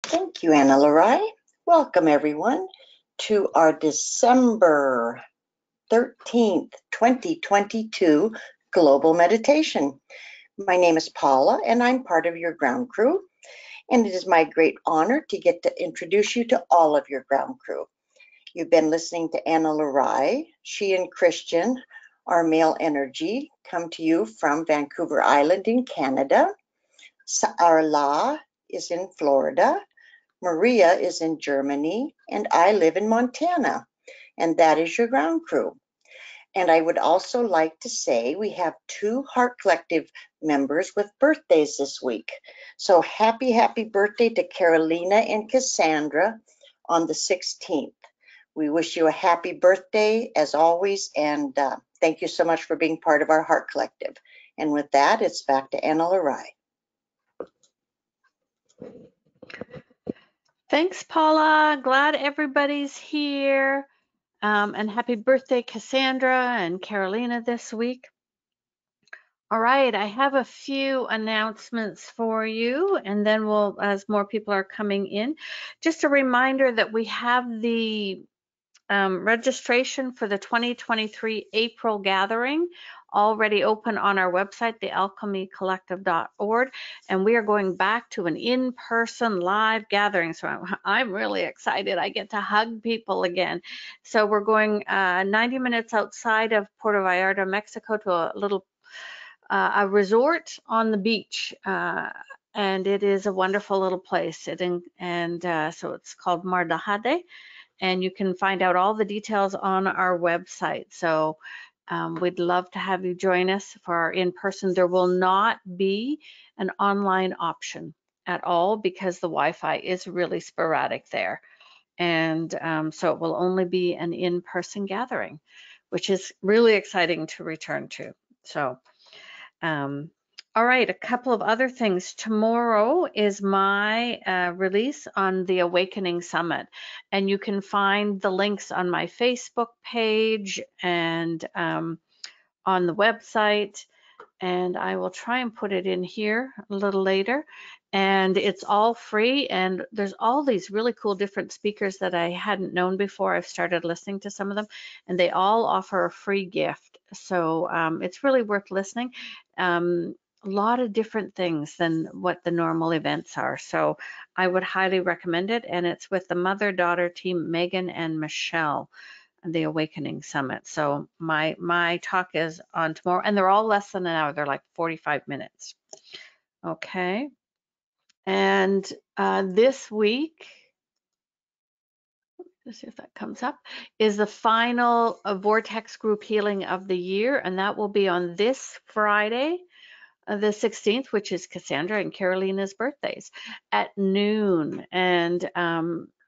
Thank you, Anna Larai. Welcome, everyone, to our December 13th, 2022 Global Meditation. My name is Paula, and I'm part of your ground crew, and it is my great honor to get to introduce you to all of your ground crew. You've been listening to Anna Larai. She and Christian, our male energy, come to you from Vancouver Island in Canada. Sarla is in Florida. Maria is in Germany, and I live in Montana, and that is your ground crew. And I would also like to say we have 2 Heart Collective members with birthdays this week. So happy birthday to Carolina and Cassandra on the 16th. We wish you a happy birthday as always, and thank you so much for being part of our Heart Collective. And with that, it's back to Anna Larai. Thanks, Paula. Glad everybody's here. And happy birthday, Cassandra and Carolina this week. All right, I have a few announcements for you, and then we'll, as more people are coming in, just a reminder that we have the registration for the 2023 April gathering already open on our website, thealchemycollective.org, and we are going back to an in-person live gathering. So I'm really excited. I get to hug people again. So we're going 90 minutes outside of Puerto Vallarta, Mexico, to a little a resort on the beach. And it is a wonderful little place. So it's called Mar de Jade, and you can find out all the details on our website. So we'd love to have you join us for our in-person. There will not be an online option at all because the Wi-Fi is really sporadic there. And so it will only be an in-person gathering, which is really exciting to return to. So, all right, a couple of other things. Tomorrow is my release on the Awakening Summit, and you can find the links on my Facebook page and on the website, and I will try and put it in here a little later. And it's all free, and there's all these really cool different speakers that I hadn't known before. I've started listening to some of them, and they all offer a free gift. So it's really worth listening. A lot of different things than what the normal events are. So I would highly recommend it. And it's with the mother-daughter team, Megan and Michelle, the Awakening Summit. So my talk is on tomorrow, and they're all less than an hour. They're like 45 minutes. Okay. And this week, let's see if that comes up, is the final Vortex group healing of the year. And that will be on this Friday, the 16th, which is Cassandra and Carolina's birthdays, at noon. And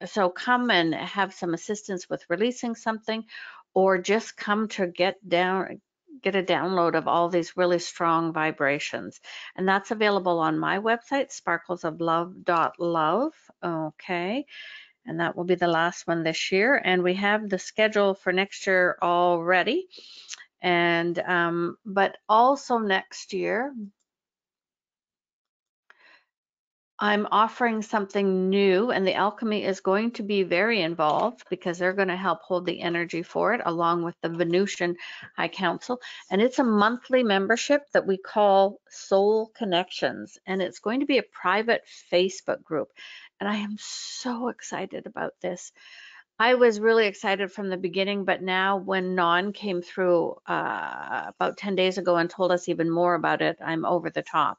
so come and have some assistance with releasing something, or just come to get a download of all these really strong vibrations. And that's available on my website, sparklesoflove.love. Okay. And that will be the last one this year. And we have the schedule for next year already. And but also next year, I'm offering something new, and the Alchemy is going to be very involved because they're going to help hold the energy for it, along with the Venusian High Council. And it's a monthly membership that we call Soul Connections, and it's going to be a private Facebook group. And I am so excited about this. I was really excited from the beginning, but now when Non came through about 10 days ago and told us even more about it, I'm over the top.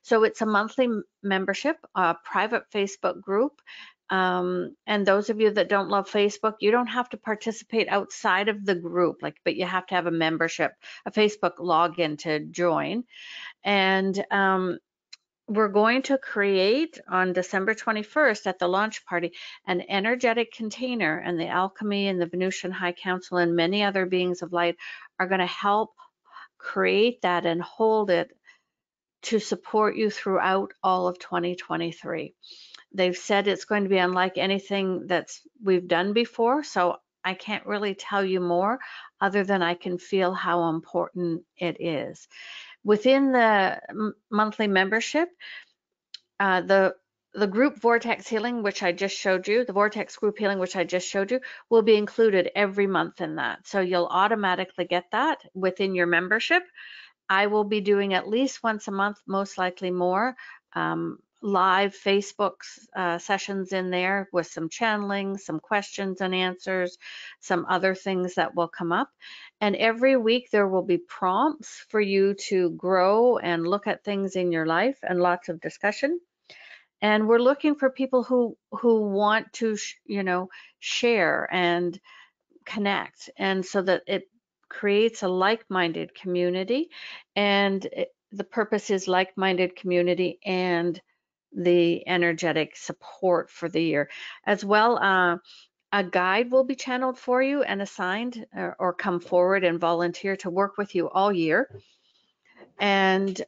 So it's a monthly membership, a private Facebook group. And those of you that don't love Facebook, you don't have to participate outside of the group, but you have to have a membership, a Facebook login to join. And we're going to create on December 21st at the launch party an energetic container, and the Alchemy and the Venusian High Council and many other beings of light are going to help create that and hold it to support you throughout all of 2023. They've said it's going to be unlike anything we've done before, so I can't really tell you more other than I can feel how important it is. Within the monthly membership, the the group Vortex Healing, which I just showed you, the Vortex Group Healing, which I just showed you, will be included every month in that. So you'll automatically get that within your membership. I will be doing at least once a month, most likely more, live Facebook sessions in there with some channeling, some questions and answers, some other things that will come up. And every week there will be prompts for you to grow and look at things in your life, and lots of discussion. And we're looking for people who want to, share and connect, and so that it creates a like-minded community. And the purpose is like-minded community and the energetic support for the year as well. A guide will be channeled for you and assigned, or come forward and volunteer to work with you all year. And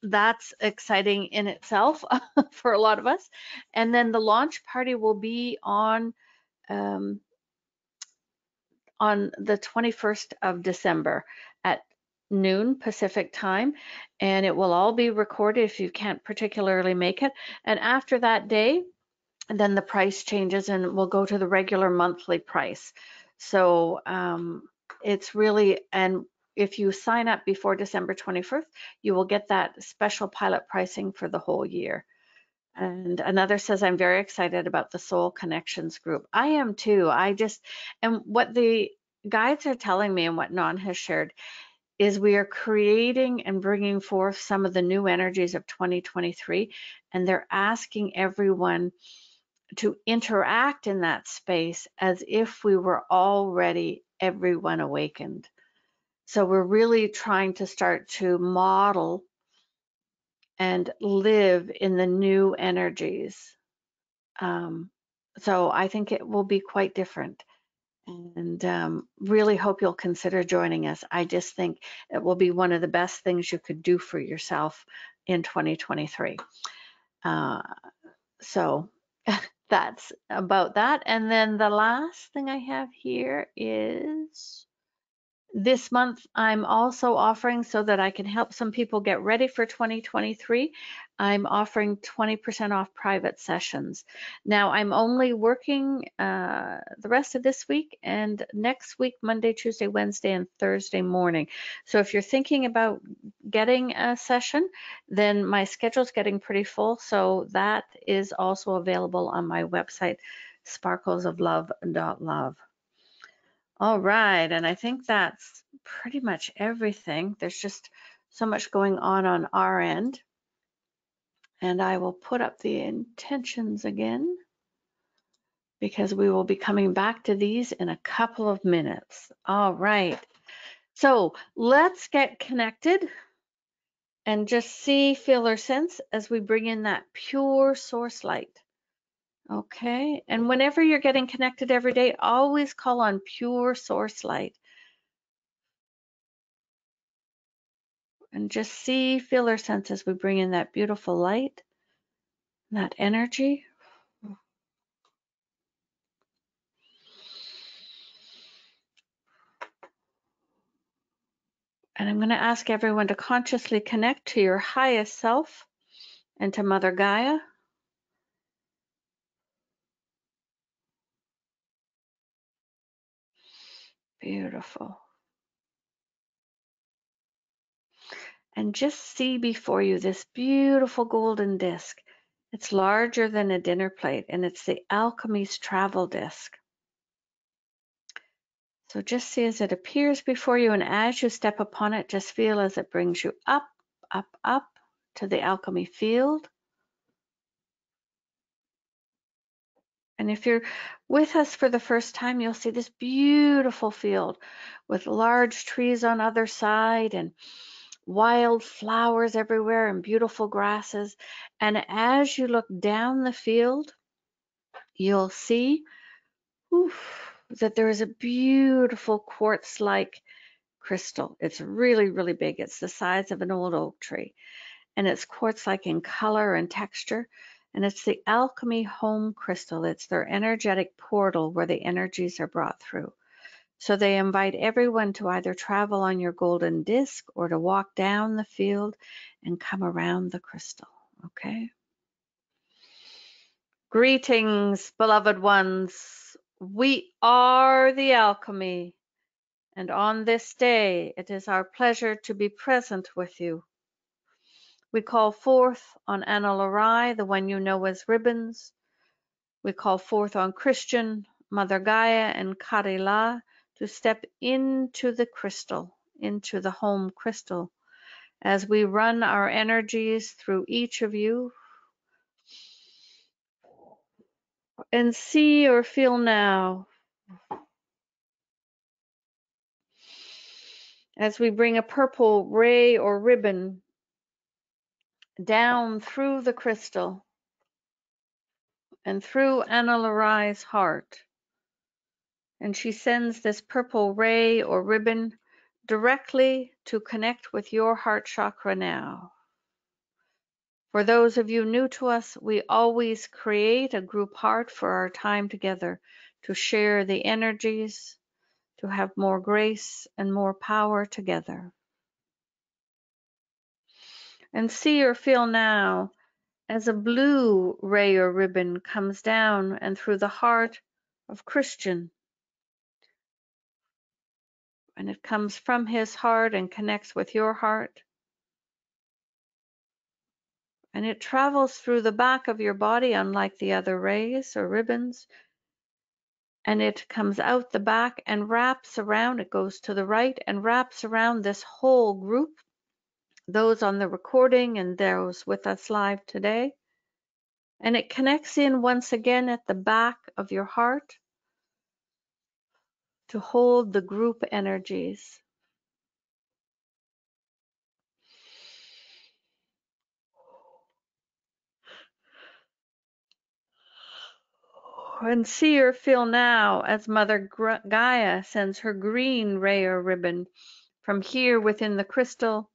that's exciting in itself for a lot of us. And then the launch party will be on the 21st of December at noon Pacific time, and it will all be recorded if you can't particularly make it. And after that day, then the price changes and we'll go to the regular monthly price. So it's really, and if you sign up before December 21st, you will get that special pilot pricing for the whole year. And another says, I'm very excited about the Soul Connections group. I am too. And what the guides are telling me and what Non has shared is we are creating and bringing forth some of the new energies of 2023. And they're asking everyone to interact in that space as if we were already everyone awakened. So we're really trying to start to model and live in the new energies. So I think it will be quite different, and really hope you'll consider joining us. I just think it will be one of the best things you could do for yourself in 2023. So that's about that. And then the last thing I have here is this month I'm also offering, so that I can help some people get ready for 2023, I'm offering 20% off private sessions. Now I'm only working the rest of this week and next week, Monday, Tuesday, Wednesday, and Thursday morning. So if you're thinking about getting a session, then my schedule's getting pretty full. So that is also available on my website, sparklesoflove.love. All right, and I think that's pretty much everything. There's just so much going on our end. And I will put up the intentions again, because we will be coming back to these in a couple of minutes. All right, so let's get connected and just see, feel, or sense as we bring in that pure source light. Okay, and whenever you're getting connected every day, always call on pure source light. And just see, feel, or sense as we bring in that beautiful light, that energy. And I'm going to ask everyone to consciously connect to your highest self and to Mother Gaia. Beautiful. And just see before you this beautiful golden disc. It's larger than a dinner plate, and it's the Alchemy's travel disc. So just see as it appears before you, and as you step upon it, just feel as it brings you up, up, up to the alchemy field. And if you're with us for the first time, you'll see this beautiful field with large trees on either side and wild flowers everywhere and beautiful grasses. And as you look down the field, you'll see that there is a beautiful quartz-like crystal. It's really, really big. It's the size of an old oak tree. And it's quartz-like in color and texture. And it's the Alchemy home crystal. It's their energetic portal where the energies are brought through. So they invite everyone to either travel on your golden disc or to walk down the field and come around the crystal. Okay? Greetings, beloved ones. We are the Alchemy, and on this day it is our pleasure to be present with you. We call forth on Analarai, the one you know as Ribbons. We call forth on Christian, Mother Gaia, and Karila to step into the crystal, into the home crystal, as we run our energies through each of you and see or feel now as we bring a purple ray or ribbon down through the crystal and through Analarai's heart. And she sends this purple ray or ribbon directly to connect with your heart chakra now. For those of you new to us, we always create a group heart for our time together to share the energies, to have more grace and more power together. And see or feel now as a blue ray or ribbon comes down and through the heart of Christian. And it comes from his heart and connects with your heart. And it travels through the back of your body, unlike the other rays or ribbons. And it comes out the back and wraps around. It goes to the right and wraps around this whole group, those on the recording and those with us live today. And it connects in once again at the back of your heart to hold the group energies. And see or feel now as Mother Gaia sends her green ray or ribbon from here within the crystal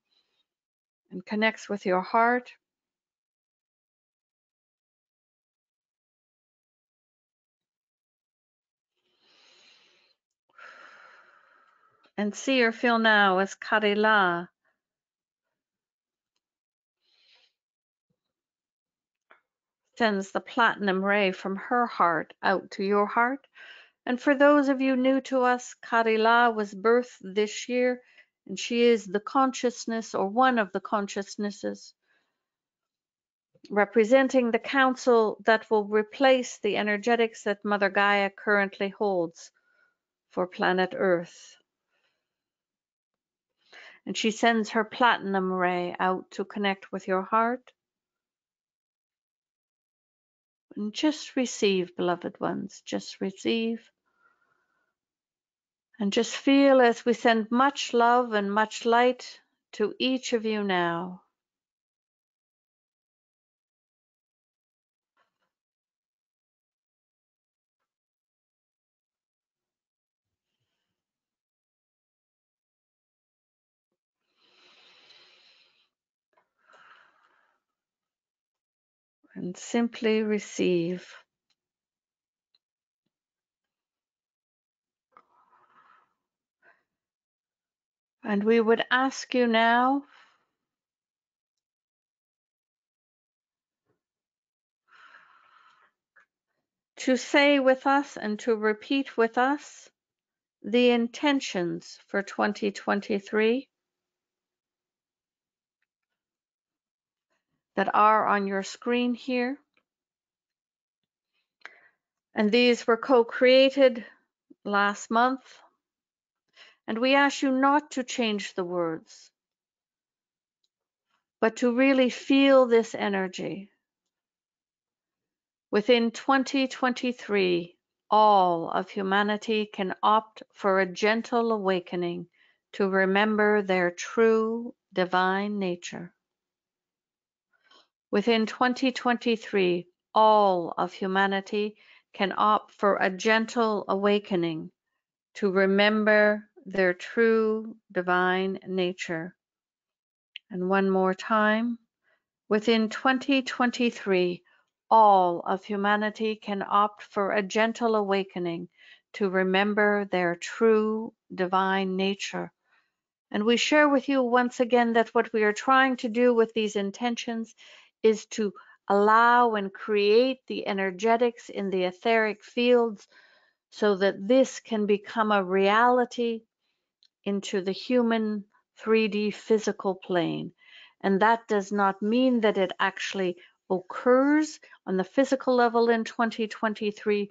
and connects with your heart. And see or feel now as Karila sends the platinum ray from her heart out to your heart. And for those of you new to us, Karila was birthed this year, and she is the consciousness or one of the consciousnesses representing the council that will replace the energetics that Mother Gaia currently holds for planet Earth. And she sends her platinum ray out to connect with your heart. And just receive, beloved ones, just receive. And just feel as we send much love and much light to each of you now. And simply receive. And we would ask you now to say with us and to repeat with us the intentions for 2023 that are on your screen here. And these were co-created last month. And we ask you not to change the words, but to really feel this energy. Within 2023, all of humanity can opt for a gentle awakening to remember their true divine nature. Within 2023, all of humanity can opt for a gentle awakening to remember their true divine nature. And one more time, within 2023, all of humanity can opt for a gentle awakening to remember their true divine nature. And we share with you once again that what we are trying to do with these intentions is to allow and create the energetics in the etheric fields so that this can become a reality into the human 3D physical plane. And that does not mean that it actually occurs on the physical level in 2023,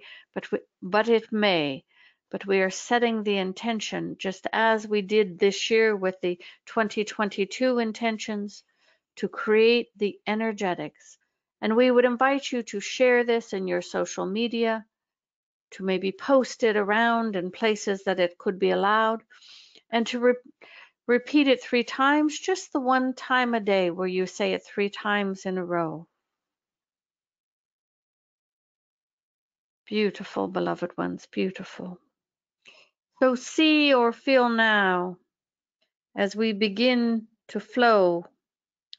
but it may. But we are setting the intention, just as we did this year with the 2022 intentions, to create the energetics. And we would invite you to share this in your social media, to maybe post it around in places that it could be allowed, and to repeat it 3 times, just the one time a day where you say it 3 times in a row. Beautiful, beloved ones, beautiful. So see or feel now as we begin to flow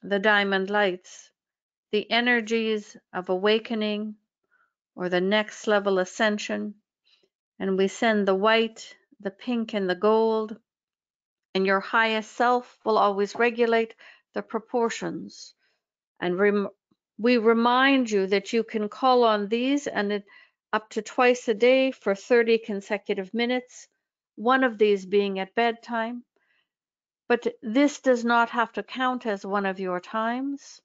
the diamond lights, the energies of awakening or the next level ascension, and we send the white, the pink, and the gold, and your highest self will always regulate the proportions. And we remind you that you can call on these and up to twice a day for 30 consecutive minutes, one of these being at bedtime. But this does not have to count as one of your times.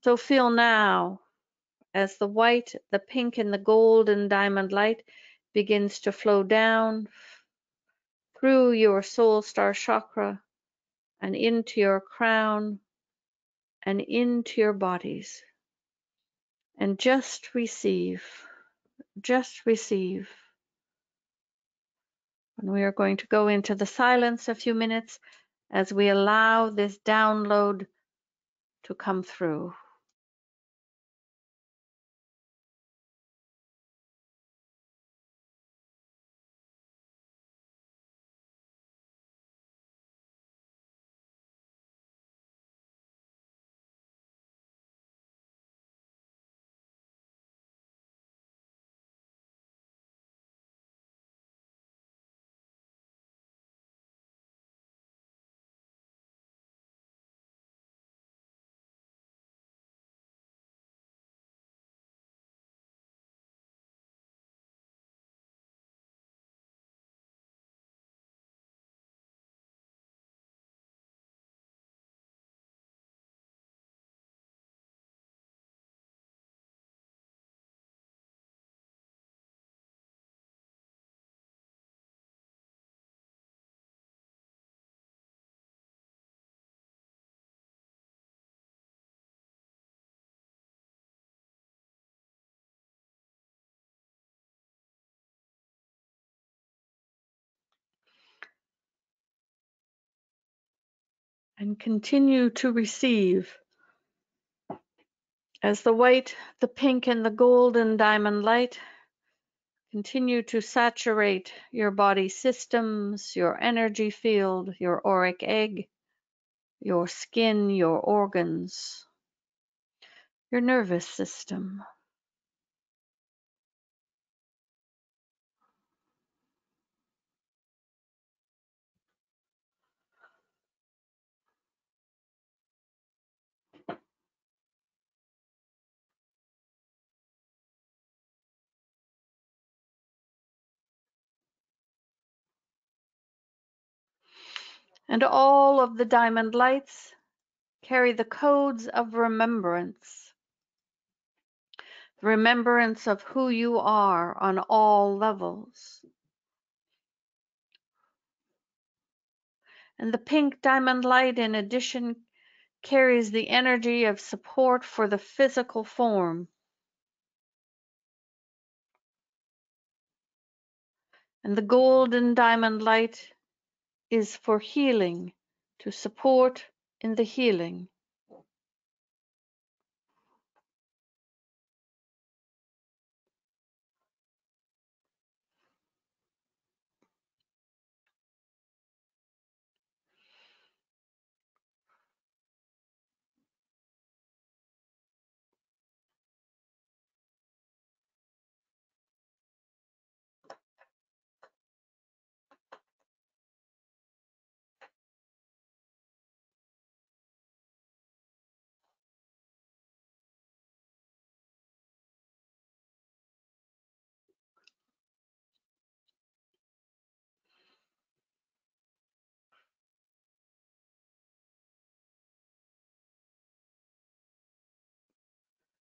So feel now as the white, the pink, and the gold and diamond light begins to flow down through your soul star chakra and into your crown and into your bodies. And just receive. Just receive. And we are going to go into the silence a few minutes as we allow this download to come through. And continue to receive as the white, the pink, and the golden diamond light continue to saturate your body systems, your energy field, your auric egg, your skin, your organs, your nervous system. And all of the diamond lights carry the codes of remembrance. Remembrance of who you are on all levels. And the pink diamond light, in addition, carries the energy of support for the physical form. And the golden diamond light is for healing, to support in the healing.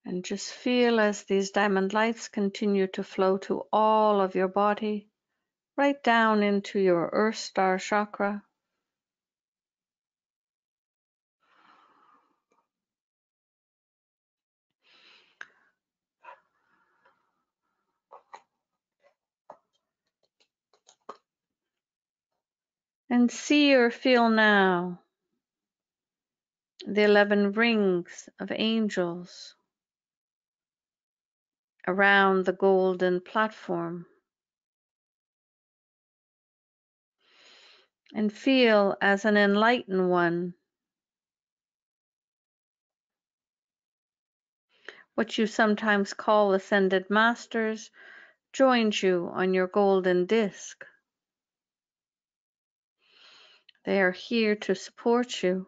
And just feel as these diamond lights continue to flow to all of your body, right down into your Earth Star chakra. And see or feel now the 11 rings of angels around the golden platform. And feel as an enlightened one, what you sometimes call ascended masters, joins you on your golden disc. They are here to support you.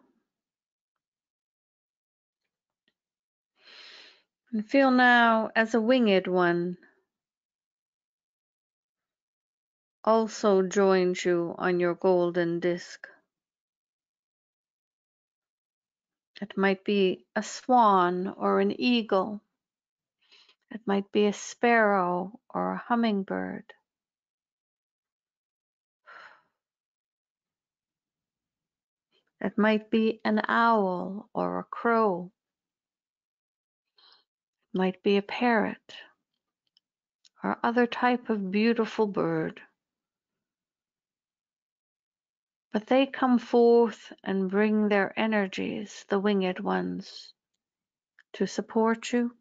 And feel now as a winged one also joins you on your golden disc. It might be a swan or an eagle. It might be a sparrow or a hummingbird. It might be an owl or a crow. It might be a parrot or other type of beautiful bird. But they come forth and bring their energies, the winged ones, to support you.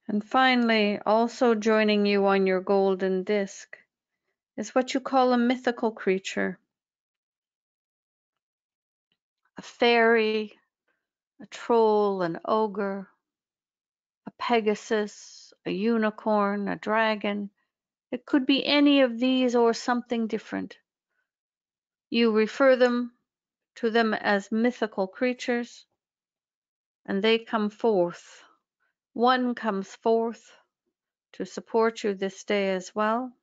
And finally, also joining you on your golden disc is what you call a mythical creature, a fairy, a troll, an ogre, a pegasus, a unicorn, a dragon. It could be any of these or something different. You refer to them as mythical creatures, and they come forth. One comes forth to support you this day as well.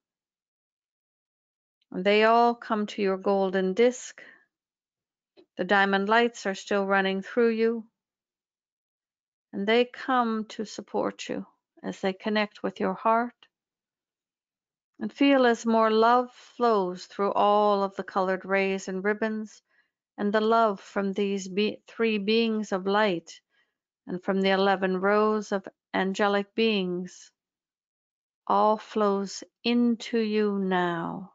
And they all come to your golden disc. The diamond lights are still running through you, and they come to support you as they connect with your heart. And feel as more love flows through all of the colored rays and ribbons, and the love from these three beings of light and from the 11 rows of angelic beings all flows into you now.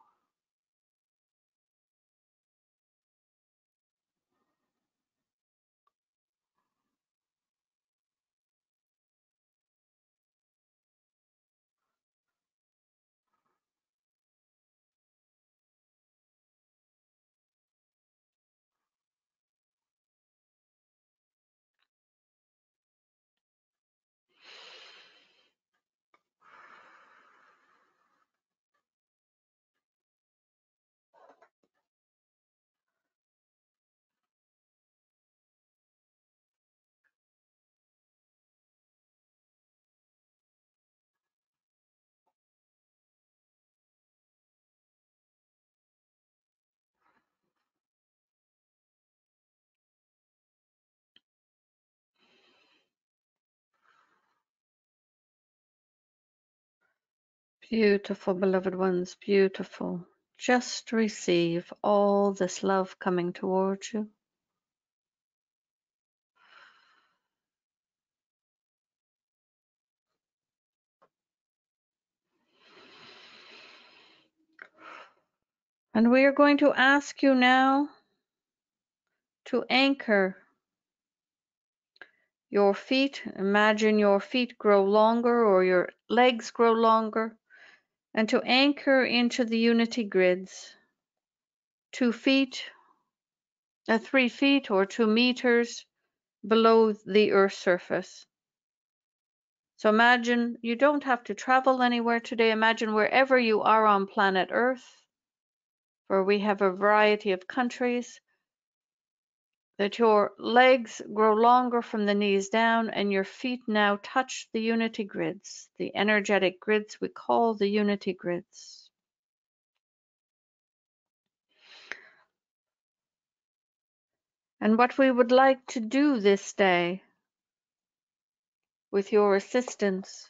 Beautiful, beloved ones, beautiful. Just receive all this love coming towards you. And we are going to ask you now to anchor your feet. Imagine your feet grow longer or your legs grow longer, and to anchor into the unity grids. 2 feet, 3 feet or 2 meters below the Earth's surface. So imagine you don't have to travel anywhere today. Imagine wherever you are on planet Earth, where we have a variety of countries, that your legs grow longer from the knees down and your feet now touch the unity grids, the energetic grids we call the unity grids. And what we would like to do this day, with your assistance,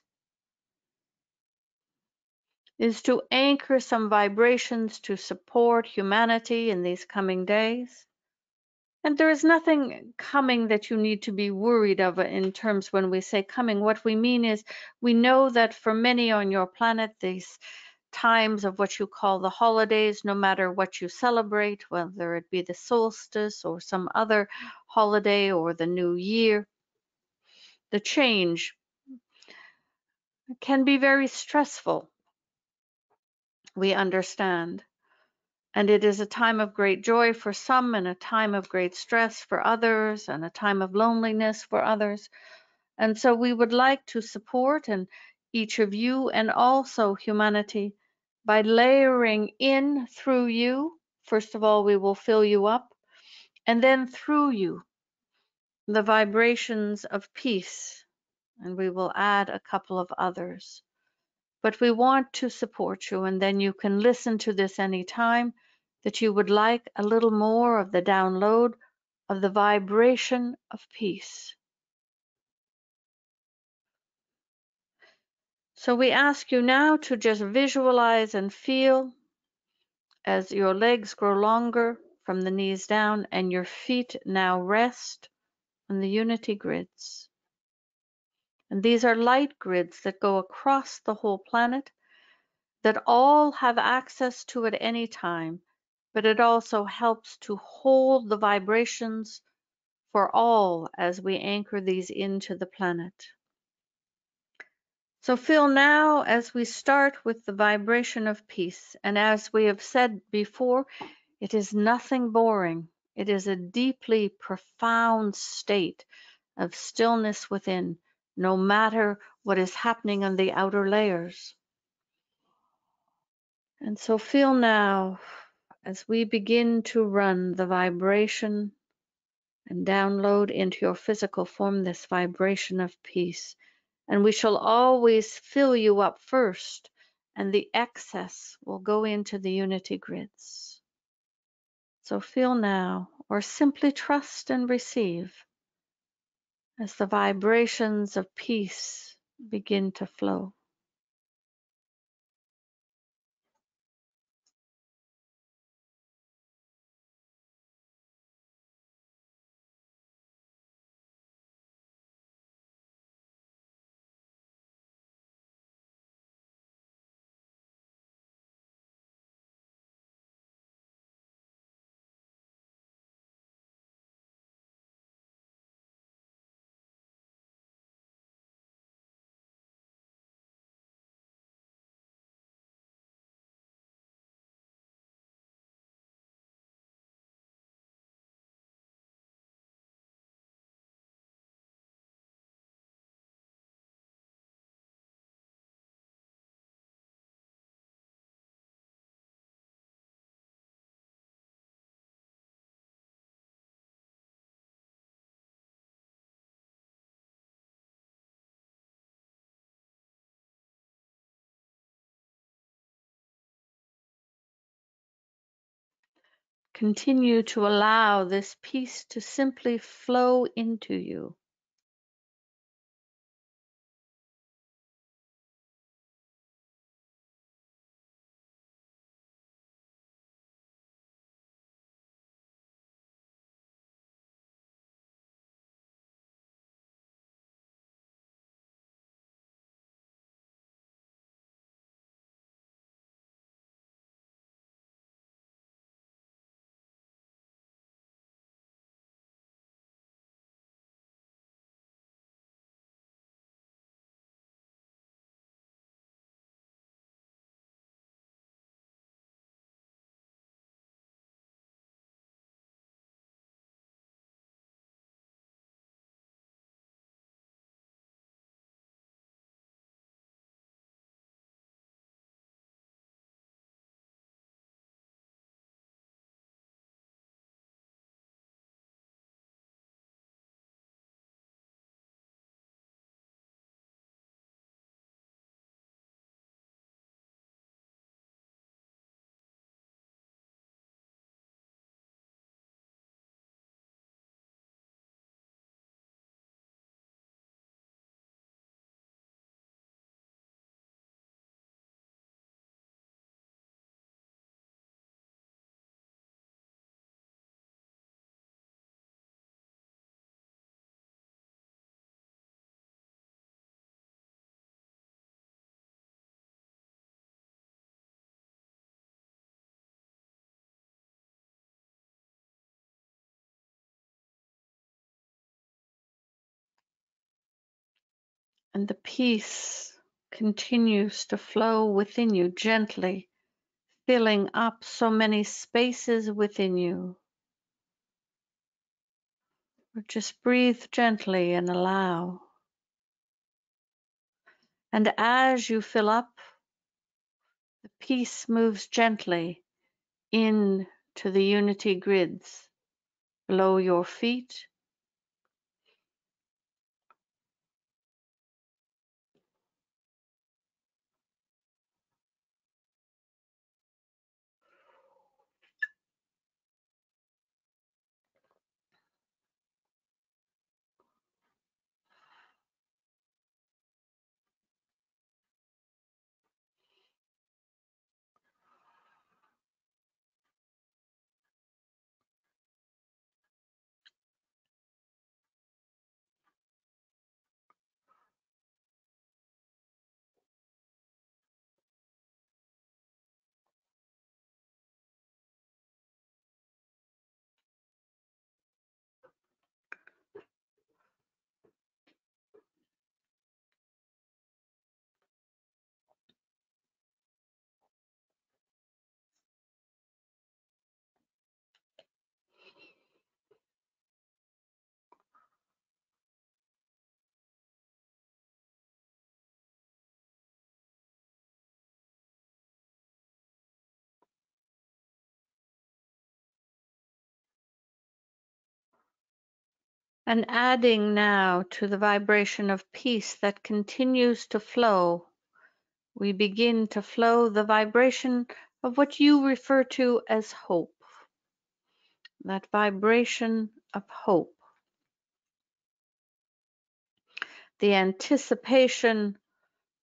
is to anchor some vibrations to support humanity in these coming days. And there is nothing coming that you need to be worried of in terms when we say coming. What we mean is we know that for many on your planet, these times of what you call the holidays, no matter what you celebrate, whether it be the solstice or some other holiday or the new year, the change can be very stressful. We understand. And it is a time of great joy for some, and a time of great stress for others, and a time of loneliness for others. And so we would like to support and each of you and also humanity by layering in through you. First of all, we will fill you up, and then through you, the vibrations of peace, and we will add a couple of others. But we want to support you, and then you can listen to this anytime that you would like a little more of the download of the vibration of peace. So we ask you now to just visualize and feel as your legs grow longer from the knees down and your feet now rest on the unity grids. And these are light grids that go across the whole planet that all have access to at any time, but it also helps to hold the vibrations for all as we anchor these into the planet. So feel now as we start with the vibration of peace. And as we have said before, it is nothing boring. It is a deeply profound state of stillness within, no matter what is happening on the outer layers. And so feel now as we begin to run the vibration and download into your physical form this vibration of peace. And we shall always fill you up first, and the excess will go into the unity grids. So feel now, or simply trust and receive as the vibrations of peace begin to flow. Continue to allow this peace to simply flow into you. And the peace continues to flow within you gently, filling up so many spaces within you. Or just breathe gently and allow. And as you fill up, the peace moves gently in to the unity grids below your feet, and adding now to the vibration of peace that continues to flow, we begin to flow the vibration of what you refer to as hope. That vibration of hope, the anticipation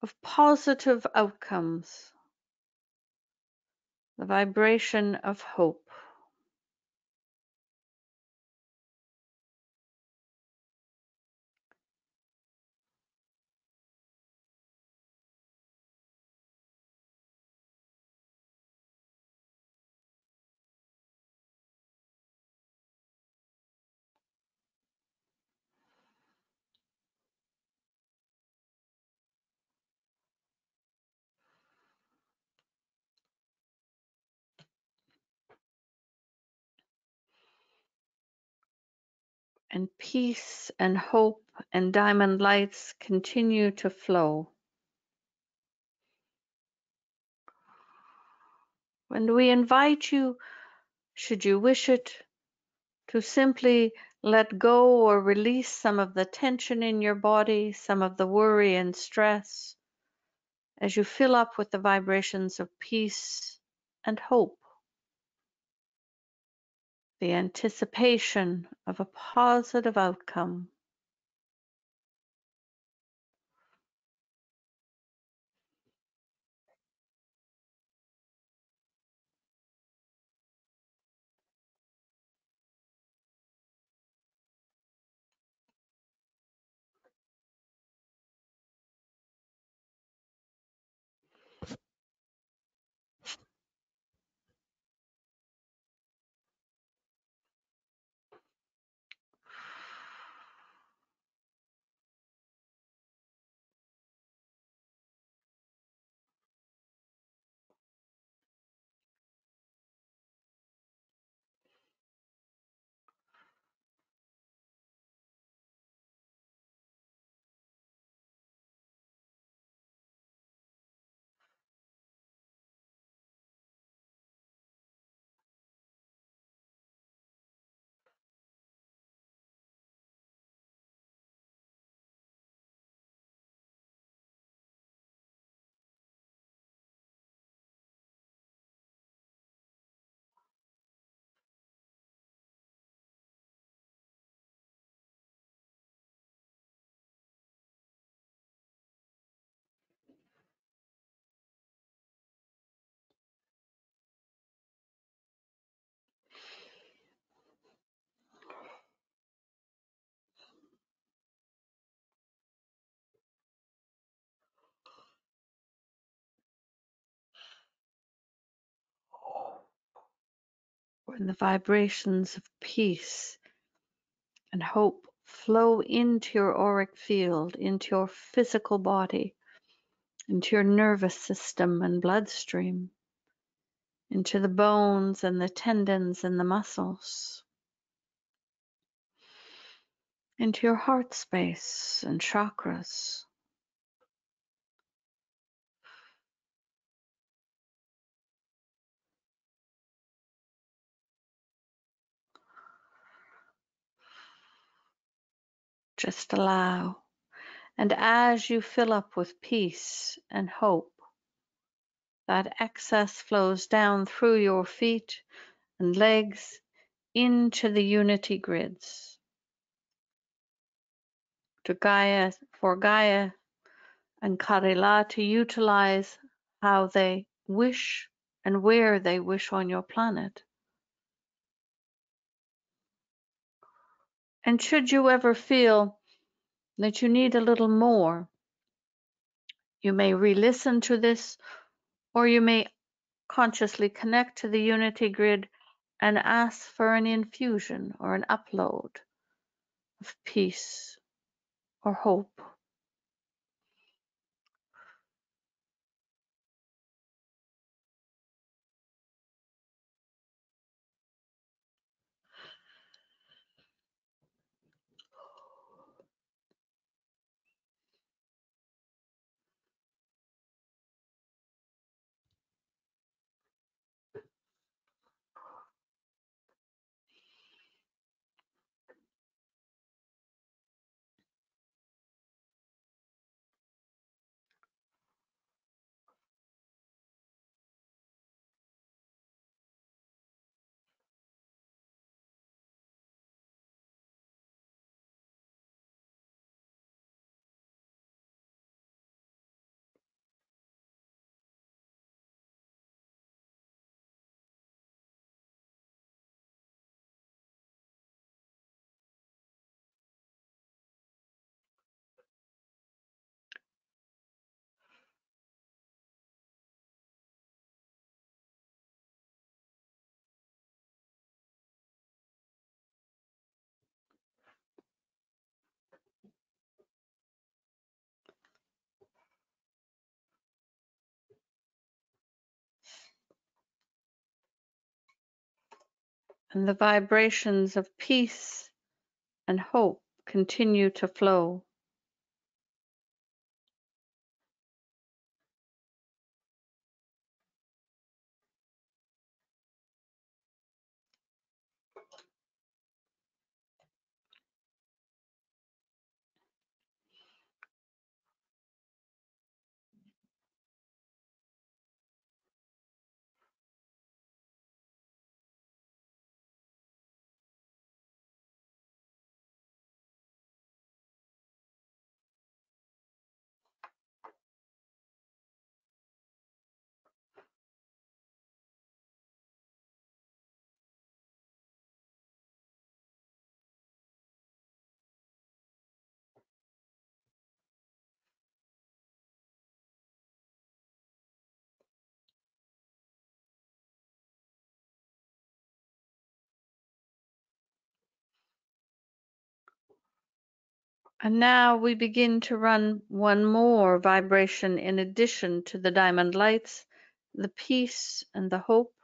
of positive outcomes, the vibration of hope. And peace and hope and diamond lights continue to flow. And we invite you, should you wish it, to simply let go or release some of the tension in your body, some of the worry and stress, as you fill up with the vibrations of peace and hope, the anticipation of a positive outcome. When the vibrations of peace and hope flow into your auric field, into your physical body, into your nervous system and bloodstream, into the bones and the tendons and the muscles, into your heart space and chakras. Just allow. And as you fill up with peace and hope, that excess flows down through your feet and legs into the unity grids. To Gaia, for Gaia and Karila to utilize how they wish and where they wish on your planet. And should you ever feel that you need a little more, you may re-listen to this, or you may consciously connect to the unity grid and ask for an infusion or an upload of peace or hope. And the vibrations of peace and hope continue to flow. And now we begin to run one more vibration in addition to the diamond lights, the peace and the hope,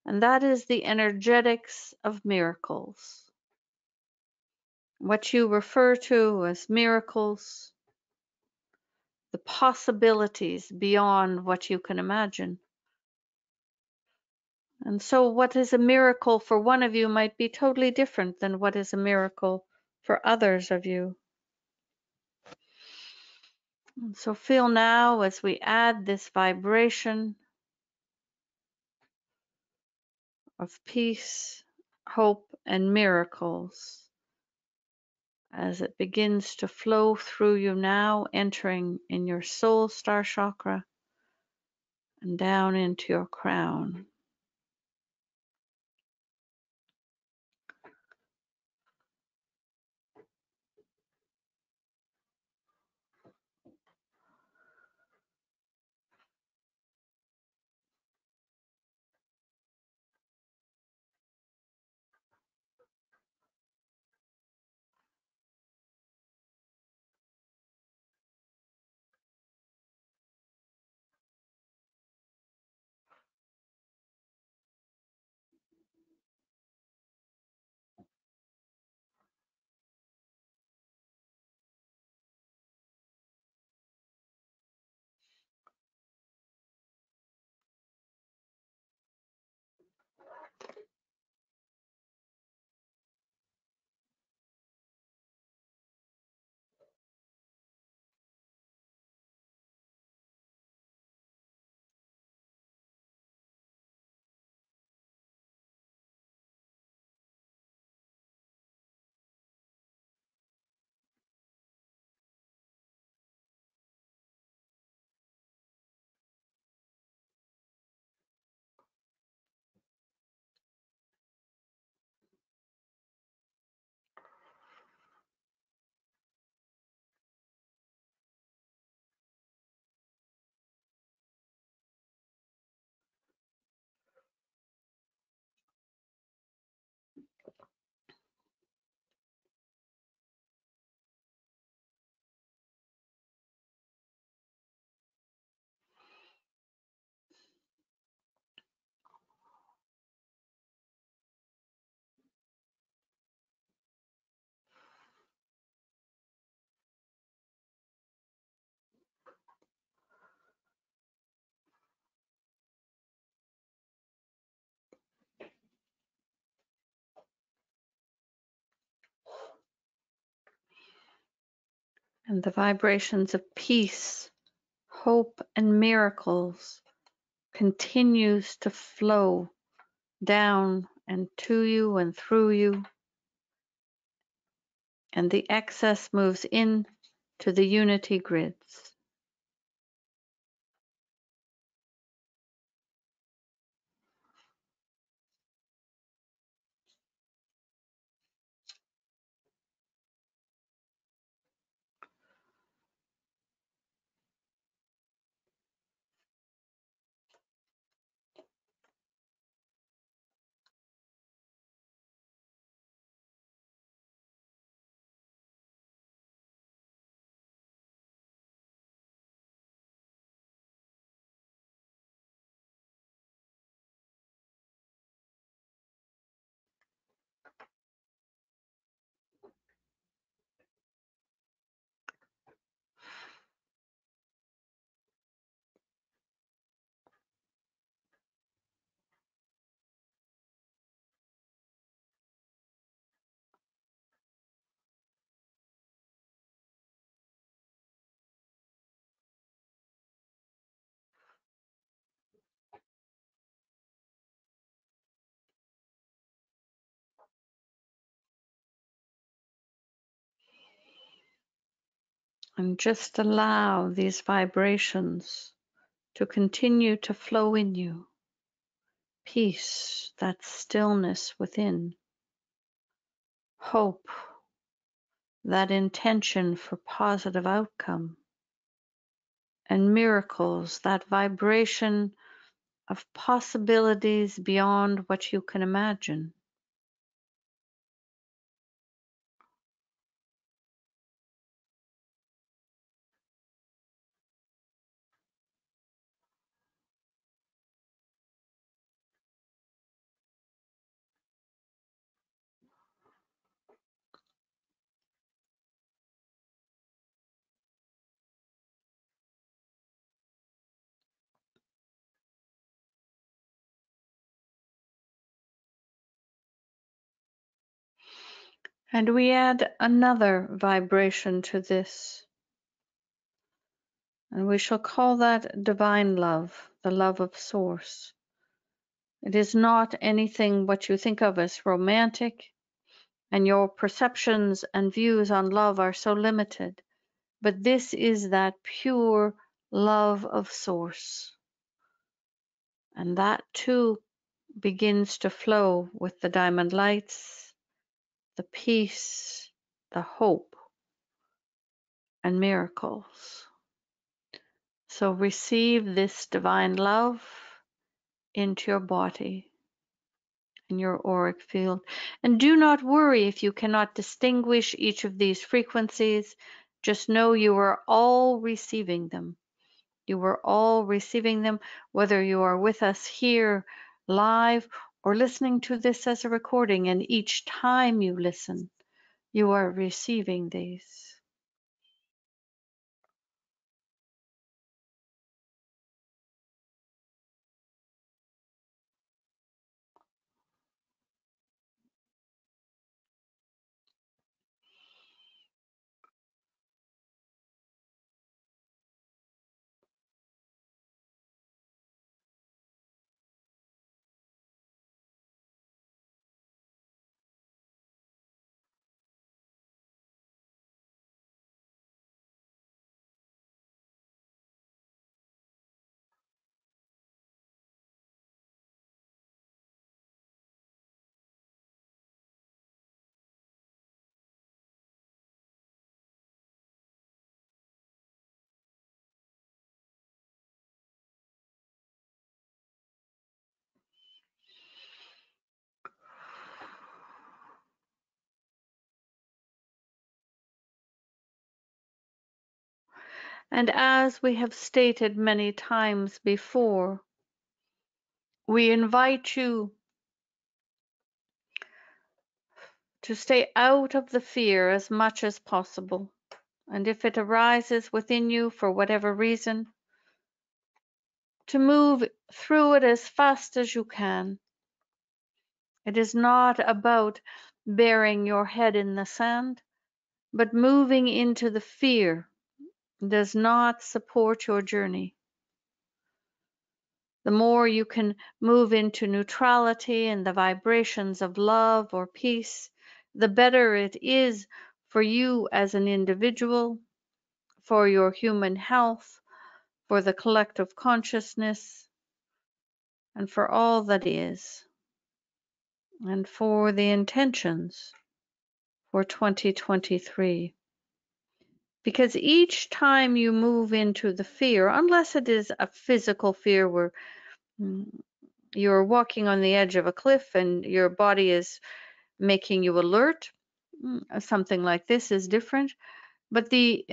and that is the energetics of miracles. What you refer to as miracles, the possibilities beyond what you can imagine. And so what is a miracle for one of you might be totally different than what is a miracle for others of you. And so feel now as we add this vibration of peace, hope, and miracles as it begins to flow through you now, entering in your soul star chakra and down into your crown. And the vibrations of peace, hope, and miracles continues to flow down and to you and through you. And the excess moves in to the unity grids. And just allow these vibrations to continue to flow in you. Peace, that stillness within. Hope, that intention for positive outcome. And miracles, that vibration of possibilities beyond what you can imagine. And we add another vibration to this, and we shall call that divine love, the love of Source. It is not anything what you think of as romantic, and your perceptions and views on love are so limited, but this is that pure love of Source. And that too begins to flow with the diamond lights, the peace, the hope, and miracles. So receive this divine love into your body and your auric field. And do not worry if you cannot distinguish each of these frequencies. Just know you are all receiving them. You are all receiving them, whether you are with us here live or listening to this as a recording. And each time you listen, you are receiving these. And as we have stated many times before, we invite you to stay out of the fear as much as possible. And if it arises within you for whatever reason, to move through it as fast as you can. It is not about burying your head in the sand, But moving into the fear does not support your journey. The more you can move into neutrality and the vibrations of love or peace, the better it is for you as an individual, for your human health, for the collective consciousness, and for all that is, and for the intentions for 2023. Because each time you move into the fear, unless it is a physical fear where you're walking on the edge of a cliff and your body is making you alert, something like this is different. But the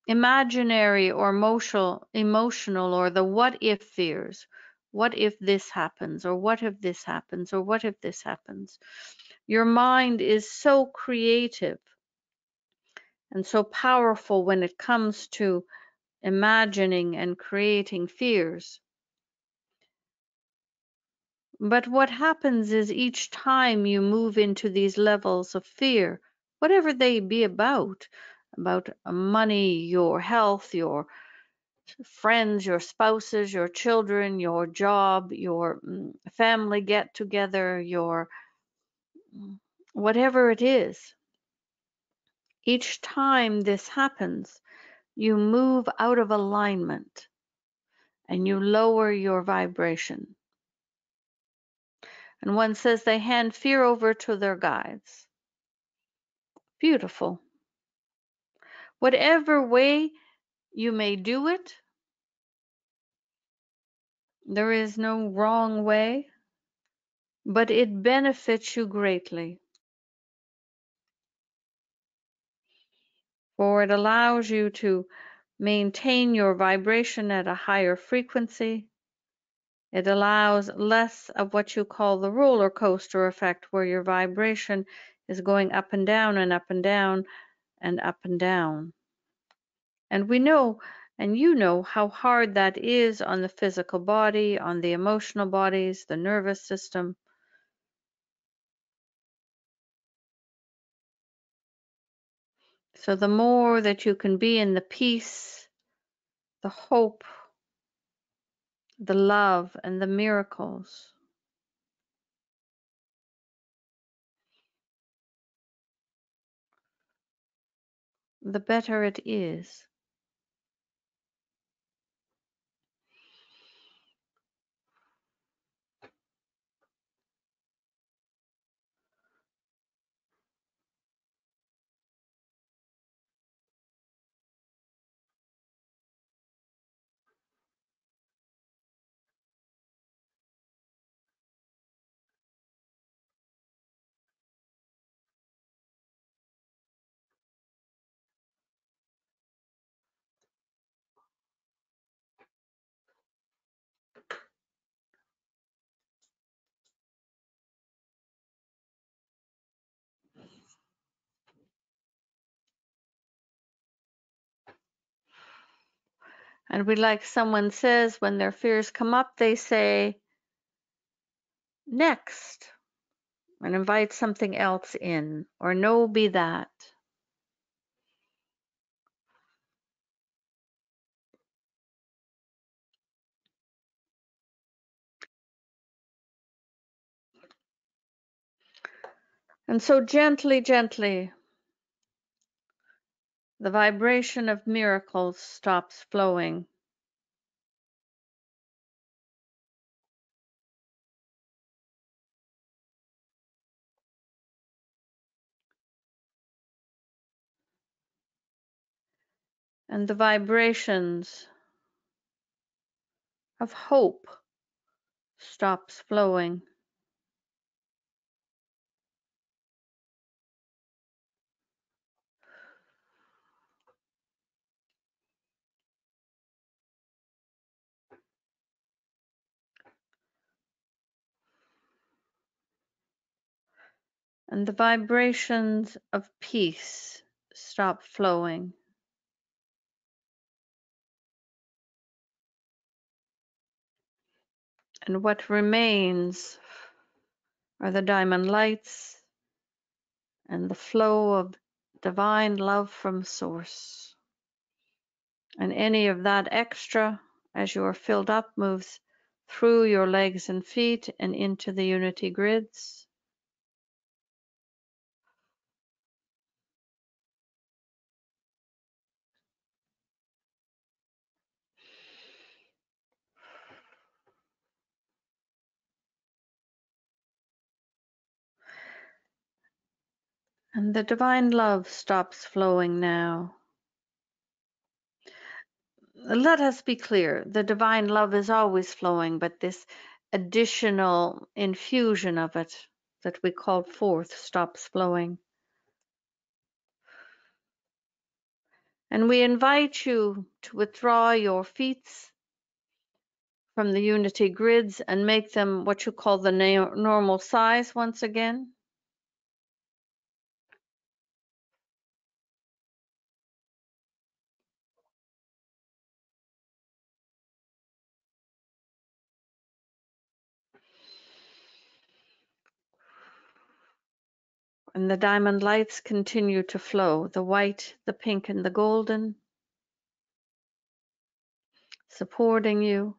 imaginary or emotional or the what if fears, what if this happens, or what if this happens, or what if this happens, your mind is so creative and so powerful when it comes to imagining and creating fears. But what happens is each time you move into these levels of fear, whatever they be about money, your health, your friends, your spouses, your children, your job, your family get together, your whatever it is, each time this happens, you move out of alignment and you lower your vibration. And one says they hand fear over to their guides. Beautiful. Whatever way you may do it, there is no wrong way, but it benefits you greatly. For it allows you to maintain your vibration at a higher frequency. It allows less of what you call the roller coaster effect, where your vibration is going up and down and up and down and up and down. And we know, and you know, how hard that is on the physical body, on the emotional bodies, the nervous system. So the more that you can be in the peace, the hope, the love, and the miracles, the better it is. And we, like someone says, when their fears come up, they say, next, and invite something else in, or no, be that. And so gently, gently, the vibration of miracles stops flowing. And the vibrations of hope stops flowing. And the vibrations of peace stop flowing. And what remains are the diamond lights and the flow of divine love from Source. And any of that extra, as you are filled up, moves through your legs and feet and into the unity grids. And the divine love stops flowing now. Let us be clear, the divine love is always flowing, but this additional infusion of it that we called forth stops flowing. And we invite you to withdraw your feet from the unity grids and make them what you call the normal size once again. And the diamond lights continue to flow, the white, the pink, and the golden, supporting you.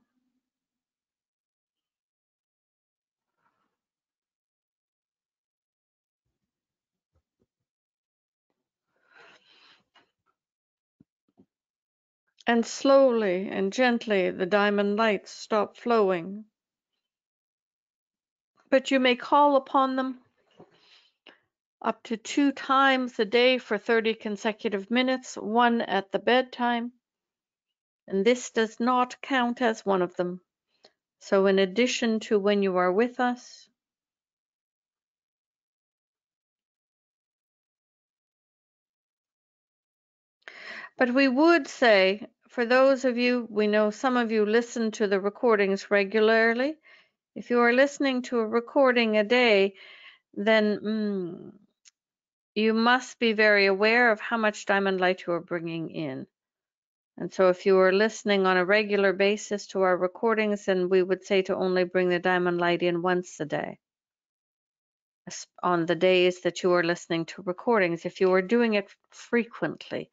And slowly and gently, the diamond lights stop flowing. But you may call upon them up to 2 times a day for 30 consecutive minutes, one at the bedtime. And this does not count as one of them. So in addition to when you are with us, but we would say, for those of you, we know some of you listen to the recordings regularly. If you are listening to a recording a day, then you must be very aware of how much diamond light you are bringing in. And so if you are listening on a regular basis to our recordings, then we would say to only bring the diamond light in once a day on the days that you are listening to recordings, if you are doing it frequently.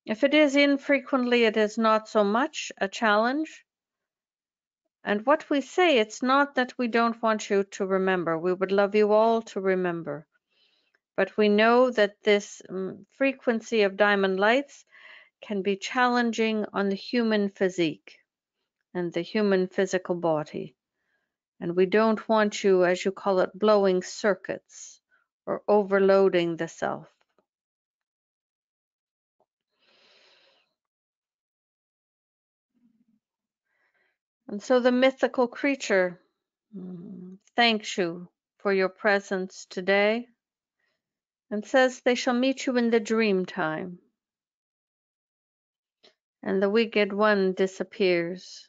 If it is infrequently, it is not so much a challenge. And what we say, it's not that we don't want you to remember. We would love you all to remember. But we know that this frequency of diamond lights can be challenging on the human physique and the human physical body. And we don't want you, as you call it, blowing circuits or overloading the self. And so the mythical creature thanks you for your presence today and says they shall meet you in the dream time. And the wicked one disappears.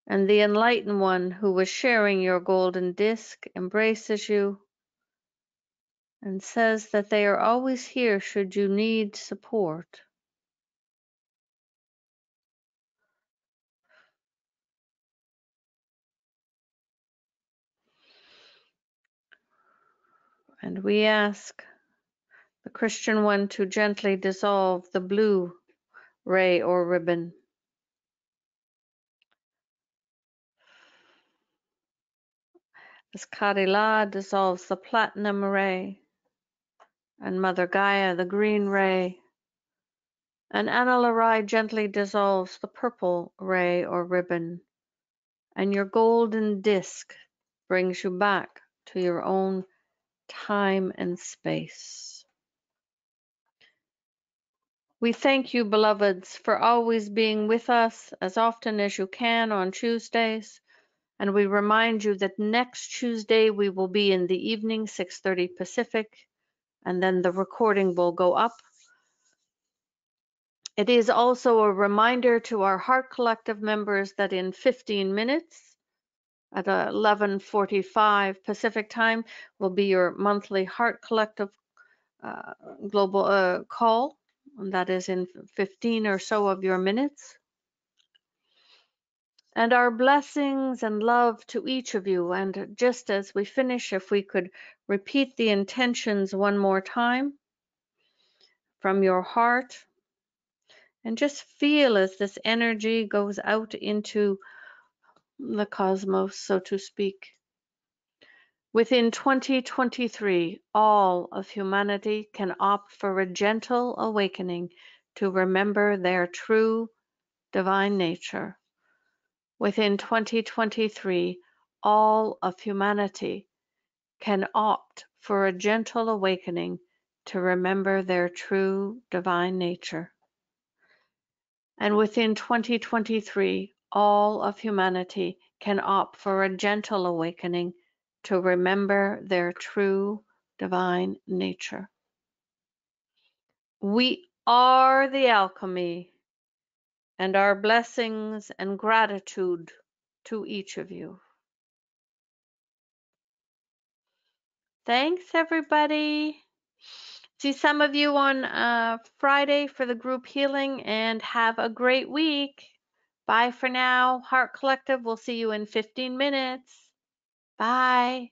And the enlightened one who was sharing your golden disc embraces you and says that they are always here should you need support. And we ask the Christian one to gently dissolve the blue ray or ribbon. As Karila dissolves the platinum ray, and Mother Gaia the green ray, and Analarai gently dissolves the purple ray or ribbon, and your golden disc brings you back to your own time and space. We thank you, beloveds, for always being with us as often as you can on Tuesdays. And we remind you that next Tuesday we will be in the evening, 6:30 Pacific, and then the recording will go up. It is also a reminder to our Heart Collective members that in 15 minutes at 11:45 Pacific time will be your monthly Heart Collective global call. And that is in 15 or so of your minutes. And our blessings and love to each of you. And just as we finish, if we could repeat the intentions one more time. from your heart, and just feel as this energy goes out into the cosmos, so to speak. Within 2023, all of humanity can opt for a gentle awakening to remember their true divine nature. Within 2023, all of humanity can opt for a gentle awakening to remember their true divine nature. And within 2023, all of humanity can opt for a gentle awakening to remember their true divine nature. We are the alchemy, and our blessings and gratitude to each of you. Thanks, everybody. See some of you on Friday for the group healing, and have a great week. Bye for now. Heart Collective, we'll see you in 15 minutes. Bye.